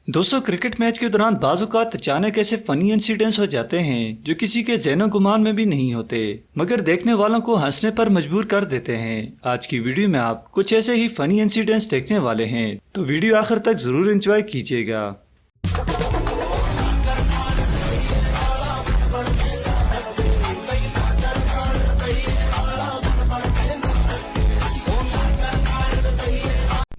दोस्तों, cricket match के दौरान बाज़-औक़ात अचानक ऐसे फनी इंसिडेंट्स हो जाते हैं जो किसी के ज़हनो गुमान में भी नहीं होते, मगर देखने वालों को हंसने पर मजबूर कर देते हैं। आज की वीडियो में आप कुछ ऐसे ही फनी इंसिडेंट्स देखने वाले हैं, तो वीडियो आखिर तक जरूर एंजॉय कीजिएगा।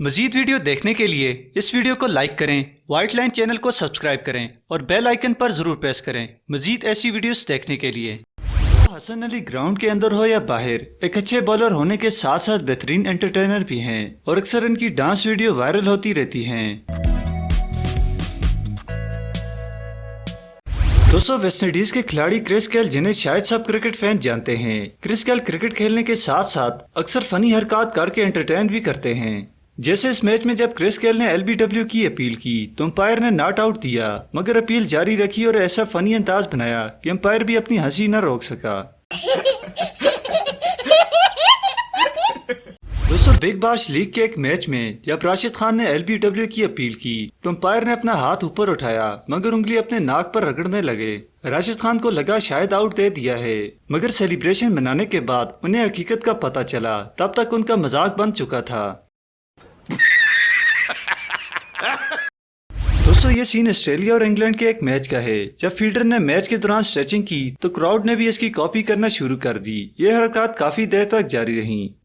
मजीद वीडियो देखने के लिए इस वीडियो को लाइक करें, व्हाइट लाइन चैनल को सब्सक्राइब करें और बेल आइकन पर जरूर प्रेस करें मजीद ऐसी वीडियोस देखने के लिए। हसन अली ग्राउंड के अंदर हो या बाहर, एक अच्छे बॉलर होने के साथ साथ बेहतरीन एंटरटेनर भी हैं और अक्सर इनकी डांस वीडियो वायरल होती रहती हैं। दोस्तों, वेस्टइंडीज के खिलाड़ी क्रिस गेल, जिन्हें शायद सब क्रिकेट फैन जानते हैं, क्रिस गेल क्रिकेट खेलने के साथ साथ अक्सर फनी हरकत करके एंटरटेन भी करते हैं। जैसे इस मैच में जब क्रिस गेल ने एलबीडब्ल्यू की अपील की तो अंपायर ने नॉट आउट दिया, मगर अपील जारी रखी और ऐसा फनी अंदाज बनाया कि अंपायर भी अपनी हंसी न रोक सका। दोस्तों, बिग बाश लीग के एक मैच में जब राशिद खान ने एलबीडब्ल्यू की अपील की तो अंपायर ने अपना हाथ ऊपर उठाया, मगर उंगली अपने नाक पर रगड़ने लगे। राशिद खान को लगा शायद आउट दे दिया है, मगर सेलिब्रेशन मनाने के बाद उन्हें हकीकत का पता चला। तब तक उनका मजाक बन चुका था। दोस्तों, ये सीन ऑस्ट्रेलिया और इंग्लैंड के एक मैच का है। जब फील्डर ने मैच के दौरान स्ट्रेचिंग की तो क्राउड ने भी इसकी कॉपी करना शुरू कर दी। ये हरकत काफी देर तक जारी रही।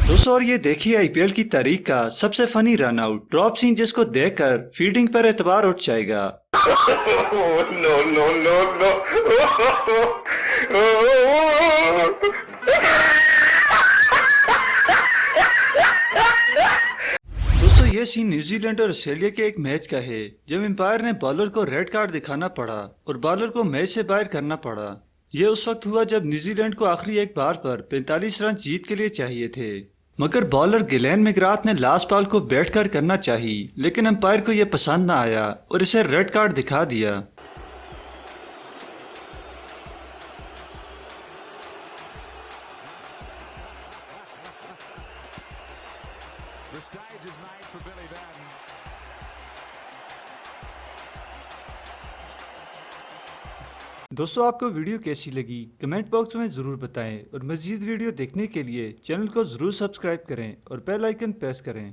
दोस्तों, और ये देखिए आईपीएल की तारीख का सबसे funny run out drop scene, जिसको देखकर फील्डिंग पर एतबार उठ जाएगा। दोस्तों, ये सीन न्यूजीलैंड और ऑस्ट्रेलिया के एक मैच का है जब एम्पायर ने बॉलर को रेड कार्ड दिखाना पड़ा और बॉलर को मैच से बाहर करना पड़ा। ये उस वक्त हुआ जब न्यूजीलैंड को आखिरी एक बार पर 45 रन जीत के लिए चाहिए थे, मगर बॉलर गिलेन मैकग्राथ ने लास्ट बॉल को बैठकर करना चाहिए, लेकिन अंपायर को यह पसंद न आया और इसे रेड कार्ड दिखा दिया। The stage is made for Billy Bowden. दोस्तों, आपको वीडियो कैसी लगी कमेंट बॉक्स में ज़रूर बताएं और मज़ीद वीडियो देखने के लिए चैनल को ज़रूर सब्सक्राइब करें और बेल आइकन प्रेस करें।